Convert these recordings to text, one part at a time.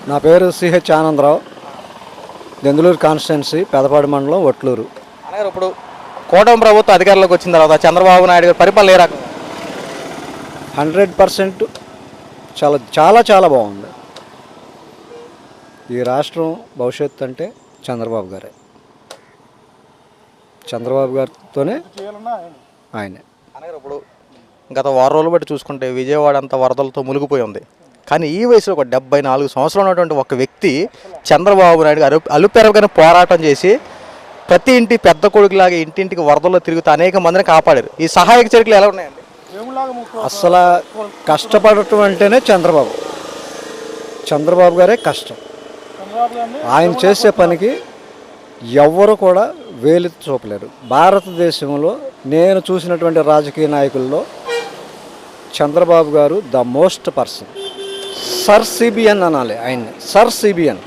నా పేరు CH Anandarao, Denduluru constituency, Pedapadu మండలం, ఒట్లూరు. అలాగే ఇప్పుడు కూటమి ప్రభుత్వం అధికారంలోకి వచ్చిన తర్వాత చంద్రబాబు నాయుడు గారి పరిపాలన ఏ రకం? 100% చాలా చాలా చాలా బాగుంది. ఈ రాష్ట్రం భవిష్యత్తు అంటే చంద్రబాబు గారే. చంద్రబాబు గారితోనే ఆయనే. అలాగే ఇప్పుడు గత వారం రోజులు బట్టి చూసుకుంటే విజయవాడ అంతా వరదలతో మునిగిపోయి ఉంది. కానీ ఈ వయసులో ఒక 74 సంవత్సరాలు ఉన్నటువంటి ఒక వ్యక్తి చంద్రబాబు నాయుడు గారు అలుపెరగని పోరాటం చేసి ప్రతి ఇంటి పెద్ద కొడుకులాగా ఇంటింటికి వరదల్లో తిరుగుతూ అనేక మందిని కాపాడారు. ఈ సహాయక చర్యలు ఎలా ఉన్నాయండి? అసలు కష్టపడటం అంటేనే చంద్రబాబు గారే కష్టం. ఆయన చేసే పనికి ఎవ్వరు కూడా వేలు చూపలేరు. భారతదేశంలో నేను చూసినటువంటి రాజకీయ నాయకుల్లో చంద్రబాబు గారు the most person. Sir CBN అనాలి ఆయన్ని. Sir CBN.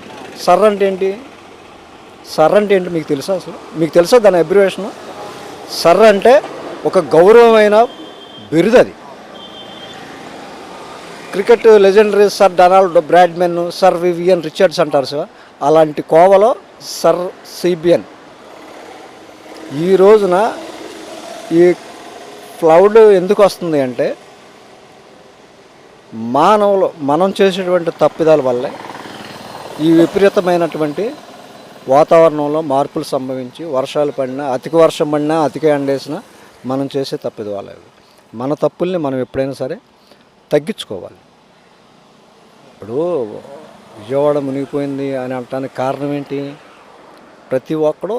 సర్ అంటే ఏంటి? సర్ అంటే ఏంటి మీకు తెలుసా? అసలు మీకు తెలుసా దాని అబ్రివేషన్? సర్ అంటే ఒక గౌరవమైన బిరుదు. అది cricket legendary sir Donald Bradman, sir Vivian Richards అంటారు సార్. అలాంటి కోవలో సర్ సిబిఎన్. ఈ రోజున ఈ క్లౌడ్ ఎందుకు వస్తుంది అంటే మనం చేసేటువంటి తప్పిదాల వల్లే ఈ విపరీతమైనటువంటి వాతావరణంలో మార్పులు సంభవించి వర్షాలు పడినా, అధిక వర్షం పడినా, అధిక ఎండేసినా మనం చేసే తప్పిద వల్ల. మన తప్పుల్ని మనం ఎప్పుడైనా సరే తగ్గించుకోవాలి. ఇప్పుడు విజయవాడ మునిగిపోయింది అని అనటానికి కారణం ఏంటి? ప్రతి ఒక్కడు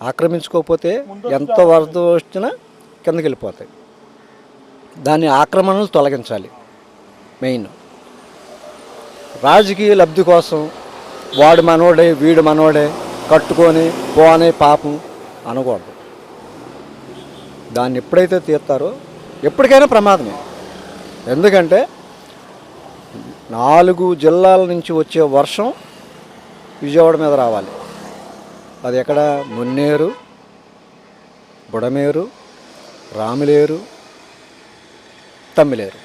ఆక్రమించుకోకపోతే ఎంత వరద వచ్చినా కిందకి వెళ్ళిపోతాయి. దాన్ని ఆక్రమణలు తొలగించాలి. మెయిన్ రాజకీయ లబ్ధి కోసం వాడు మనోడే వీడు మనోడే కట్టుకొని పోనే పాపం అనకూడదు. దాన్ని ఎప్పుడైతే తీస్తారో ఎప్పటికైనా ప్రమాదమే. ఎందుకంటే 4 జిల్లాల నుంచి వచ్చే వర్షం విజయవాడ మీద రావాలి. అది ఎక్కడ? మున్నేరు, బుడమేరు, రాములేరు, తమ్మిలేరు.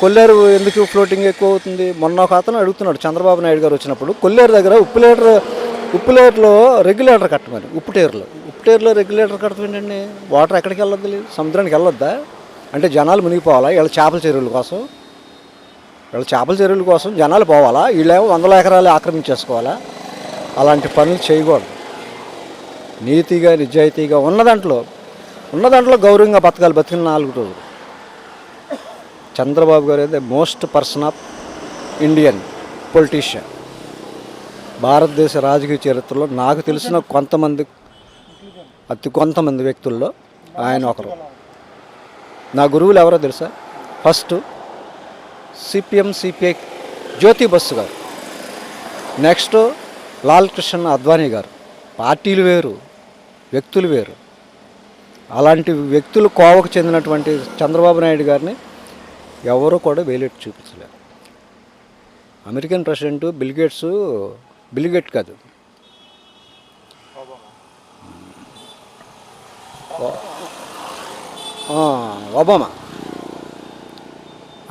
కొల్లేరు ఎందుకు ఫ్లోటింగ్ ఎక్కువ అవుతుంది? మొన్న ఒక అతను అడుగుతున్నాడు చంద్రబాబు నాయుడు గారు వచ్చినప్పుడు, కొల్లేరు దగ్గర ఉప్పులేరులో రెగ్యులేటర్ కట్టమని. ఉప్పుటేరులో రెగ్యులేటర్ కట్టమేంటండి? వాటర్ ఎక్కడికి వెళ్ళొద్దు? సముద్రానికి వెళ్ళొద్దా? అంటే జనాలు మునిగిపోవాలా? వీళ్ళ చేపల చెరువుల కోసం జనాలు పోవాలా? వీళ్ళేమో 100 ఎకరాలు ఆక్రమించేసుకోవాలా? అలాంటి పనులు చేయకూడదు. నీతిగా నిజాయితీగా ఉన్న దాంట్లో గౌరవంగా బతకాలి. బతికిన 4 రోజులు. చంద్రబాబు గారు అయితే most person of Indian politician. భారతదేశ రాజకీయ చరిత్రలో నాకు తెలిసిన కొంతమంది వ్యక్తుల్లో ఆయన ఒకరు. నా గురువులు ఎవరో తెలుసా? ఫస్ట్ సిపిఎం సిపిఐ జ్యోతి బస్సు గారు, నెక్స్ట్ లాల్ కృష్ణ అద్వానీ గారు. పార్టీలు వేరు, వ్యక్తులు వేరు. అలాంటి వ్యక్తులు కోవకు చెందినటువంటి చంద్రబాబు నాయుడు గారిని ఎవరు కూడా వేలెట్టి చూపించలేరు. అమెరికన్ ప్రెసిడెంట్ బిల్గేట్ కాదు, ఒబామా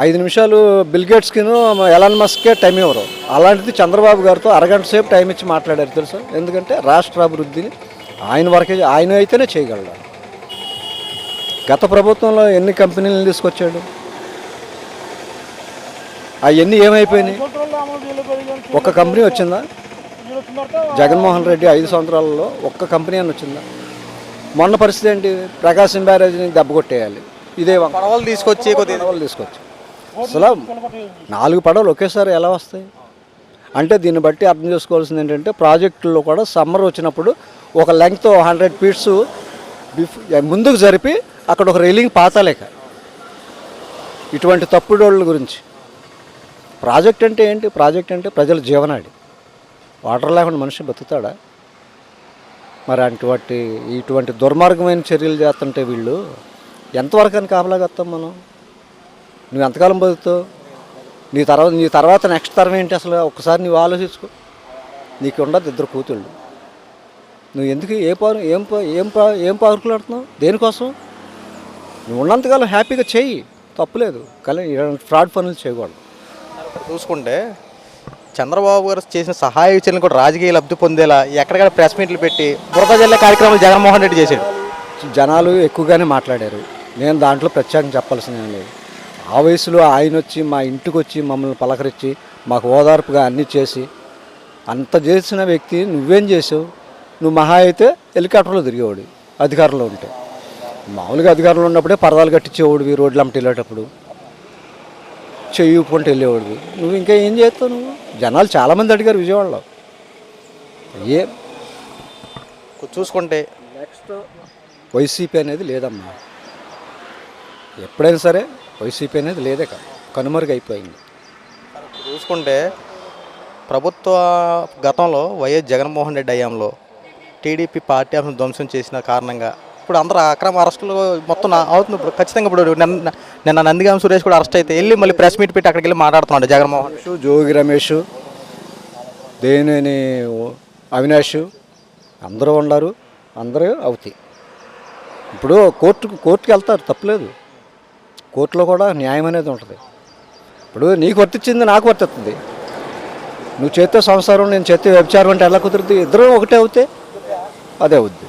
5 నిమిషాలు బిల్గేట్స్కిను ఎలాన్ మస్కే టైం ఇవ్వరు. అలాంటిది చంద్రబాబు గారితో అరగంట సేపు టైం ఇచ్చి మాట్లాడారు తెలుసా? ఎందుకంటే రాష్ట్ర అభివృద్ధిని ఆయన అయితేనే చేయగలడు. గత ప్రభుత్వంలో ఎన్ని కంపెనీలను తీసుకొచ్చాడు? అవన్నీ ఏమైపోయినాయి? ఒక్క కంపెనీ వచ్చిందా? జగన్మోహన్ రెడ్డి 5 సంవత్సరాలలో ఒక్క కంపెనీ అని వచ్చిందా? మొన్న పరిస్థితి ఏంటి? ప్రకాశం బ్యారేజ్ని దెబ్బ కొట్టేయాలి. ఇదే పడవలు తీసుకొచ్చి అసలు 4 పడవలు ఒకేసారి ఎలా వస్తాయి? అంటే దీన్ని బట్టి అర్థం చేసుకోవాల్సింది ఏంటంటే ప్రాజెక్టుల్లో కూడా సమ్మర్ వచ్చినప్పుడు ఒక లెంగ్త్ 100 ఫీట్స్ ముందుకు జరిపి అక్కడ ఒక రైలింగ్ పాతాలేక. ఇటువంటి తప్పుడోళ్ళ గురించి. ప్రాజెక్ట్ అంటే ఏంటి? ప్రాజెక్ట్ అంటే ప్రజల జీవనాడి. వాటర్ లేకుండా మనిషి బతుకుతాడా? మరి ఇటువంటి దుర్మార్గమైన చర్యలు చేస్తుంటే వీళ్ళు ఎంతవరకు అని కాపలాగత్తాం మనం? నువ్వు ఎంతకాలం బతుకుతావు? నీ తర్వాత నెక్స్ట్ తరం ఏంటి అసలు? ఒక్కసారి నువ్వు ఆలోచించుకో. నీకు ఉండదు 2 కూతుళ్ళు. నువ్వు ఎందుకు ఏం పార్కులాడుతున్నావు? దేనికోసం? నువ్వు ఉన్నంతకాలం హ్యాపీగా చెయ్యి, తప్పులేదు. కానీ ఫ్రాడ్ పనులు చేయకూడదు. చూసుకుంటే చంద్రబాబు గారు చేసిన సహాయ చర్యలు కూడా రాజకీయ లబ్ధి పొందేలా ఎక్కడికక్కడ ప్రెస్ మీట్లు పెట్టి బురద జల్లే కార్యక్రమాలు జగన్మోహన్ రెడ్డి చేశాడు. జనాలు ఎక్కువగానే మాట్లాడారు. నేను దాంట్లో ప్రత్యేకంగా చెప్పాల్సిన ఏం లేదు. ఆ వయసులో ఆయన వచ్చి మా ఇంటికి వచ్చి మమ్మల్ని పలకరించి మాకు ఓదార్పుగా అన్నీ చేసి అంత చేసిన వ్యక్తి నువ్వేం చేసావు? నువ్వు మహా అయితే హెలికాప్టర్లో తిరిగేవాడు అధికారంలో ఉంటే. మామూలుగా అధికారంలో ఉన్నప్పుడే పరదాలు కట్టించేవాడివి, రోడ్లు అమ్మటి వెళ్ళేటప్పుడు చెయ్యి ఊపుకుంటూ వెళ్ళేవాడివి. నువ్వు ఇంకా ఏం చేస్తావు? నువ్వు జనాలు చాలామంది అడిగారు విజయవాడలో. ఏ చూసుకుంటే నెక్స్ట్ వైసీపీ అనేది లేదమ్మా. ఎప్పుడైనా సరే వైసీపీ అనేది లేదే కాదు, కనుమరుగైపోయింది. చూసుకుంటే ప్రభుత్వ గతంలో వైఎస్ జగన్మోహన్ రెడ్డి హయాంలో టీడీపీ పార్టీ ఆఫీస్ ధ్వంసం చేసిన కారణంగా ఇప్పుడు అందరూ అక్రమ అరెస్టులు మొత్తం అవుతుంది. ఇప్పుడు ఖచ్చితంగా ఇప్పుడు నిన్న నందిగామ సురేష్ కూడా అరెస్ట్ అయితే వెళ్ళి మళ్ళీ ప్రెస్ మీట్ పెట్టి అక్కడికి వెళ్ళి మాట్లాడుతున్నాడు జగన్మోహన్. జోగి రమేష్, దేవినేని అవినాష్ అందరూ ఉన్నారు, అందరూ అవుతాయి. ఇప్పుడు కోర్టుకి వెళ్తారు, తప్పులేదు. కోర్టులో కూడా న్యాయం అనేది ఉంటుంది. ఇప్పుడు నీకు వర్తించింది నాకు వర్తిస్తుంది. నువ్వు చేస్తే సంసారం, నేను చేస్తే వ్యభిచారం అంటే ఎలా కుదురుతుంది? ఇద్దరు ఒకటే అవుతే అదే అవుద్ది.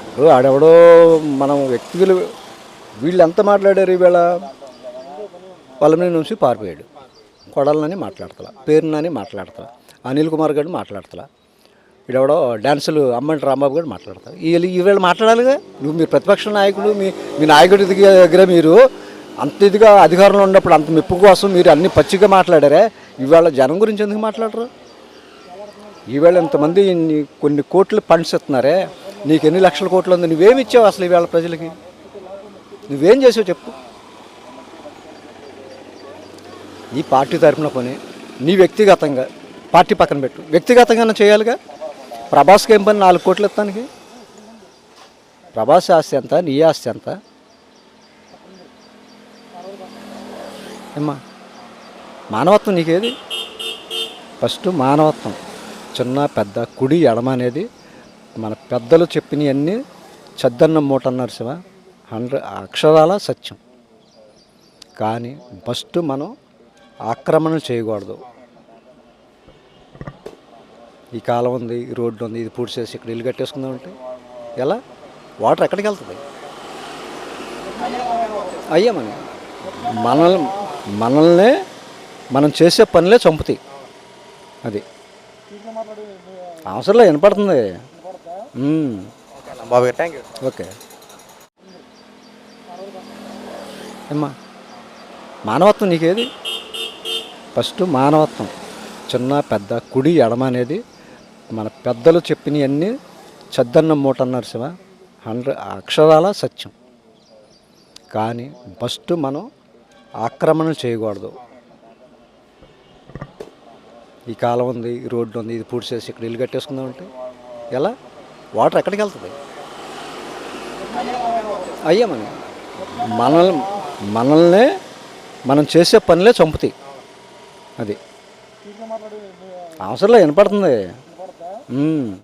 ఇప్పుడు ఆడెవడో మనం వ్యక్తులు వీళ్ళు ఎంత మాట్లాడారు ఈవేళ, వాళ్ళ మీద నుంచి పారిపోయాడు. కొడాలని మాట్లాడతలా, పేరునని మాట్లాడతలా, అనిల్ కుమార్ గారు మాట్లాడతలా, వీడెవడో డ్యాన్సులు అమ్మంటి రాంబాబు గారు మాట్లాడతారు. ఈవేళ మాట్లాడాలిగా. నువ్వు మీ ప్రతిపక్ష నాయకుడు, మీ నాయకుడి దగ్గర మీరు అంత ఇదిగా అధికారంలో ఉన్నప్పుడు అంత మెప్పు కోసం మీరు అన్ని పచ్చిగా మాట్లాడారే, ఈవేళ జనం గురించి ఎందుకు మాట్లాడరు? ఈవేళ ఇంతమంది కొన్ని కోట్లు ఫండ్స్ ఇస్తున్నారే, నీకు ఎన్ని లక్షల కోట్లు ఉంది? నువ్వేమి ఇచ్చావు అసలు ఈవేళ ప్రజలకి? నువ్వేం చేసావు చెప్పు? నీ పార్టీ తరఫున పని, నీ వ్యక్తిగతంగా పార్టీ పక్కన పెట్టు, వ్యక్తిగతంగా చేయాలిగా. ప్రభాస్కి ఏం పని 4 కోట్లు ఇస్తానికి? ప్రభాస్ ఆస్తి ఎంత, నీ ఆస్తి ఎంత? ఏమ్మా, మానవత్వం నీకేది? ఫస్ట్ మానవత్వం. చిన్న పెద్ద కుడి ఎడమ అనేది మన పెద్దలు చెప్పినవన్నీ చద్దన్నం మూట అన్నారు శివ, 100 అక్షరాల సత్యం. కానీ ఫస్ట్ మనం ఆక్రమణ చేయకూడదు. ఈ కాలం ఉంది, ఈ రోడ్డు ఉంది, ఇది పూర్తి చేసి ఇక్కడ ఇల్లు కట్టేసుకుందామంటే ఎలా? వాటర్ ఎక్కడికి వెళ్తుంది? అయ్యామని మనల్నే మనం చేసే పనులే చంపుతాయి. అది అవసరంలో వినపడుతుంది. బాబు గారు థ్యాంక్ యూ. ఓకే ఏమ్మా, మానవత్వం నీకేది? ఫస్ట్ మానవత్వం. చిన్న పెద్ద కుడి ఎడమ అనేది మన పెద్దలు చెప్పినవన్నీ చద్దన్నం మూట అన్నారు శివ, 100 అక్షరాల సత్యం. కానీ ఫస్ట్ మనం ఆక్రమణ చేయకూడదు. ఈ కాలం ఉంది, ఈ రోడ్డు ఉంది, ఇది పూర్తి చేసి ఇక్కడ ఇల్లు కట్టేసుకుందామంటే ఎలా? వాటర్ ఎక్కడికి వెళ్తుంది? అయ్యామని మనల్నే మనం చేసే పనులే చంపుతాయి. అది అవసరంలో వినపడుతుంది.